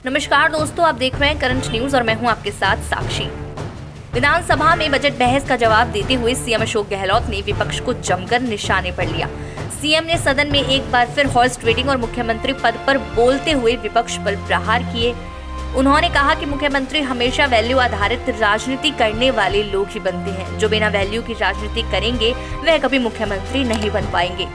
नमस्कार दोस्तों, आप देख रहे हैं करंट न्यूज और मैं हूं आपके साथ साक्षी। विधानसभा में बजट बहस का जवाब देते हुए सीएम अशोक गहलोत ने विपक्ष को जमकर निशाने पर लिया। सीएम ने सदन में एक बार फिर हॉर्स ट्रेडिंग और मुख्यमंत्री पद पर बोलते हुए विपक्ष पर प्रहार किए। उन्होंने कहा कि मुख्यमंत्री हमेशा वैल्यू आधारित राजनीति करने वाले लोग ही बनते हैं। जो बिना वैल्यू की राजनीति करेंगे वह कभी मुख्यमंत्री नहीं बन पाएंगे।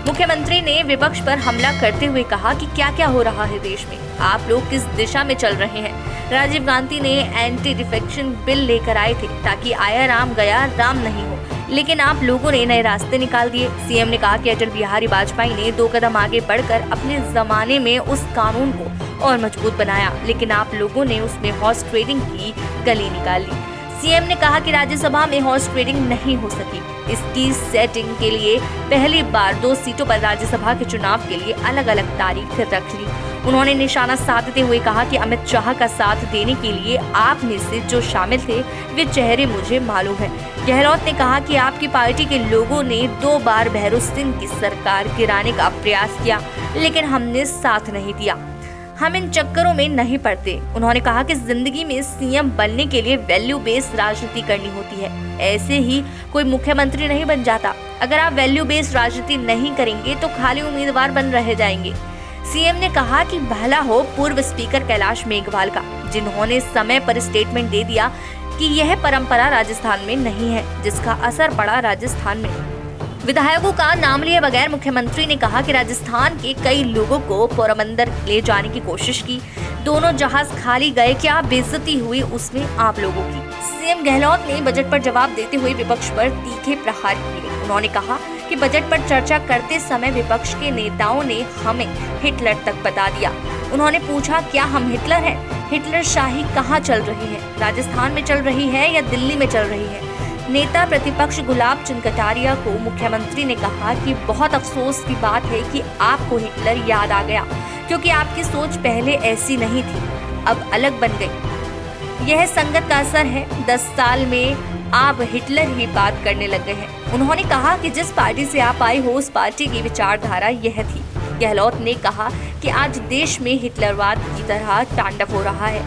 मुख्यमंत्री ने विपक्ष पर हमला करते हुए कहा कि क्या क्या हो रहा है देश में, आप लोग किस दिशा में चल रहे हैं। राजीव गांधी ने एंटी डिफेक्शन बिल लेकर आए थे ताकि आया राम गया राम नहीं हो, लेकिन आप लोगों ने नए रास्ते निकाल दिए। सीएम ने कहा कि अटल बिहारी वाजपेयी ने 2 कदम आगे बढ़कर अपने जमाने में उस कानून को और मजबूत बनाया, लेकिन आप लोगों ने उसमें हॉर्स ट्रेडिंग की गली निकाल ली। सीएम ने कहा कि राज्यसभा में हॉर्स ट्रेडिंग नहीं हो सकी। इसकी सेटिंग के लिए पहली बार 2 सीटों पर राज्यसभा के चुनाव के लिए अलग अलग तारीख रख ली। उन्होंने निशाना साधते हुए कहा कि अमित शाह का साथ देने के लिए आप में से जो शामिल थे वे चेहरे मुझे मालूम है। गहलोत ने कहा कि आपकी पार्टी के लोगों ने 2 बार भैरव सिंह की सरकार गिराने का प्रयास किया, लेकिन हमने साथ नहीं दिया। हम इन चक्करों में नहीं पड़ते। उन्होंने कहा कि जिंदगी में सीएम बनने के लिए वैल्यू बेस्ड राजनीति करनी होती है, ऐसे ही कोई मुख्यमंत्री नहीं बन जाता। अगर आप वैल्यू बेस्ड राजनीति नहीं करेंगे तो खाली उम्मीदवार बन रह जाएंगे। सीएम ने कहा कि भला हो पूर्व स्पीकर कैलाश मेघवाल का, जिन्होंने समय पर स्टेटमेंट दे दिया कि यह परंपरा राजस्थान में नहीं है, जिसका असर पड़ा राजस्थान में। विधायकों का नाम लिए बगैर मुख्यमंत्री ने कहा कि राजस्थान के कई लोगों को पोरबंदर ले जाने की कोशिश की, दोनों जहाज खाली गए, क्या बेइज्जती हुई उसमें आप लोगों की। सीएम गहलोत ने बजट पर जवाब देते हुए विपक्ष पर तीखे प्रहार किए। उन्होंने कहा कि बजट पर चर्चा करते समय विपक्ष के नेताओं ने हमें हिटलर तक बता दिया। उन्होंने पूछा, क्या हम हिटलर हैं? हिटलर शाही कहाँ चल रही है, राजस्थान में चल रही है या दिल्ली में चल रही है? नेता प्रतिपक्ष गुलाब चंद कटारिया को मुख्यमंत्री ने कहा कि बहुत अफसोस की बात है कि आपको हिटलर याद आ गया, क्योंकि आपकी सोच पहले ऐसी नहीं थी, अब अलग बन गई। यह संगत का असर है। 10 साल में आप हिटलर ही बात करने लग गए हैं। उन्होंने कहा कि जिस पार्टी से आप आए हो उस पार्टी की विचारधारा यह थी। गहलोत ने कहा कि आज देश में हिटलरवाद की तरह तांडव हो रहा है।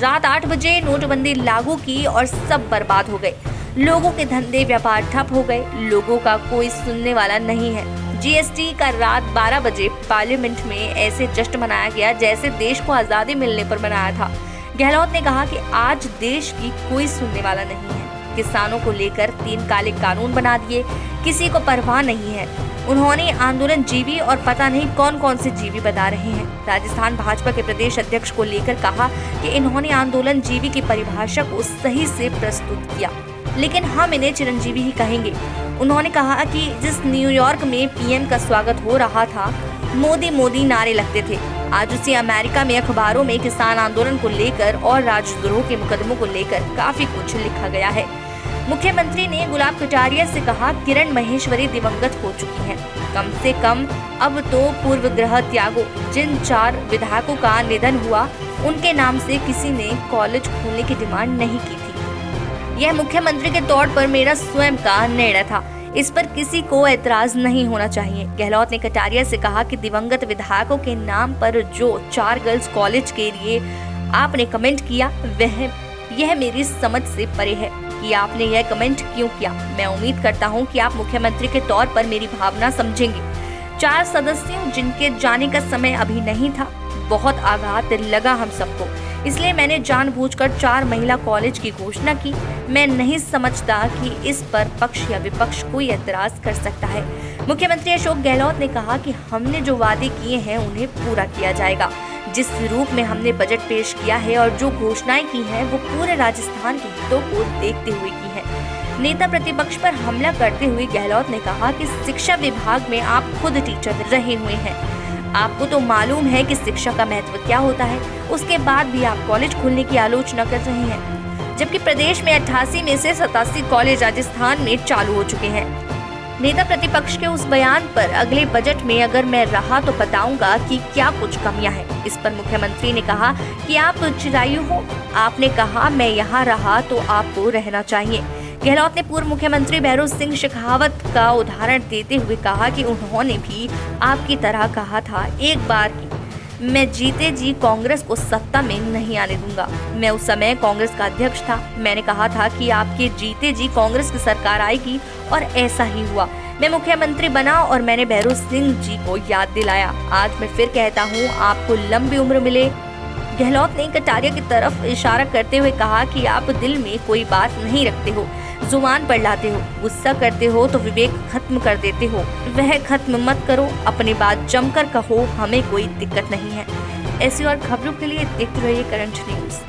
रात 8 बजे नोटबंदी लागू की और सब बर्बाद हो गए। लोगों के धंधे व्यापार ठप हो गए, लोगों का कोई सुनने वाला नहीं है। जीएसटी का रात 12 बजे पार्लियामेंट में ऐसे जश्न मनाया गया जैसे देश को आजादी मिलने पर मनाया था। गहलोत ने कहा कि आज देश की कोई सुनने वाला नहीं है। किसानों को लेकर 3 काले कानून बना दिए, किसी को परवाह नहीं है। उन्होंने आंदोलन जीवी और पता नहीं कौन कौन से जीवी बता रहे हैं। राजस्थान भाजपा के प्रदेश अध्यक्ष को लेकर कहा कि इन्होंने आंदोलन जीवी की परिभाषा को सही से प्रस्तुत किया, लेकिन हम इन्हें चिरंजीवी ही कहेंगे। उन्होंने कहा कि जिस न्यूयॉर्क में पीएम का स्वागत हो रहा था, मोदी मोदी नारे लगते थे, आज उसी अमेरिका में अखबारों में किसान आंदोलन को लेकर और राजद्रोह के मुकदमों को लेकर काफी कुछ लिखा गया है। मुख्यमंत्री ने गुलाब कटारिया से कहा, किरण महेश्वरी दिवंगत हो चुकी हैं, कम से कम अब तो पूर्व ग्रह त्यागो। जिन 4 विधायकों का निधन हुआ उनके नाम से किसी ने कॉलेज खोलने की डिमांड नहीं की थी। यह मुख्यमंत्री के तौर पर मेरा स्वयं का निर्णय था, इस पर किसी को ऐतराज नहीं होना चाहिए। गहलोत ने कटारिया से कहा कि दिवंगत विधायकों के नाम पर जो 4 गर्ल्स कॉलेज के लिए आपने कमेंट किया यह मेरी समझ से परे है कि आपने यह कमेंट क्यों किया। मैं उम्मीद करता हूं कि आप मुख्यमंत्री के तौर पर मेरी भावना समझेंगे। 4 सदस्यों जिनके जाने का समय अभी नहीं था, बहुत आघात लगा हम सबको, इसलिए मैंने जानबूझकर 4 महिला कॉलेज की घोषणा की। मैं नहीं समझता कि इस पर पक्ष या विपक्ष कोई एतराज कर सकता है। मुख्यमंत्री अशोक गहलोत ने कहा कि हमने जो वादे किए हैं उन्हें पूरा किया जाएगा। जिस रूप में हमने बजट पेश किया है और जो घोषणाएं की हैं वो पूरे राजस्थान के हितों को देखते हुए की है। नेता प्रतिपक्ष पर हमला करते हुए गहलोत ने कहा कि शिक्षा विभाग में आप खुद टीचर रहे हुए हैं, आपको तो मालूम है कि शिक्षा का महत्व क्या होता है। उसके बाद भी आप कॉलेज खोलने की आलोचना कर रहे हैं, जबकि प्रदेश में 88 में से 87 कॉलेज राजस्थान में चालू हो चुके हैं। नेता प्रतिपक्ष के उस बयान पर अगले बजट में अगर मैं रहा तो बताऊंगा कि क्या कुछ कमियां हैं। इस पर मुख्यमंत्री ने कहा कि आप चिरायु हो, आपने कहा मैं यहाँ रहा तो आपको रहना चाहिए। गहलोत ने पूर्व मुख्यमंत्री भैरव सिंह शेखावत का उदाहरण देते हुए कहा कि उन्होंने भी आपकी तरह कहा था एक बार कि मैं जीते जी कांग्रेस को सत्ता में नहीं आने दूंगा। मैं उस समय कांग्रेस का अध्यक्ष था। मैंने कहा था कि आपके जीते जी कांग्रेस की सरकार आएगी और ऐसा ही हुआ। मैं मुख्यमंत्री बना और मैंने भैरों सिंह जी को याद दिलाया। आज मैं फिर कहता हूँ, आपको लंबी उम्र मिले। गहलोत ने कटारिया की तरफ इशारा करते हुए कहा कि आप दिल में कोई बात नहीं रखते हो, जुबान पर लाते हो, गुस्सा करते हो तो विवेक खत्म कर देते हो। वह खत्म मत करो, अपनी बात जमकर कहो, हमें कोई दिक्कत नहीं है। ऐसी और खबरों के लिए देखते रहिए करंट न्यूज।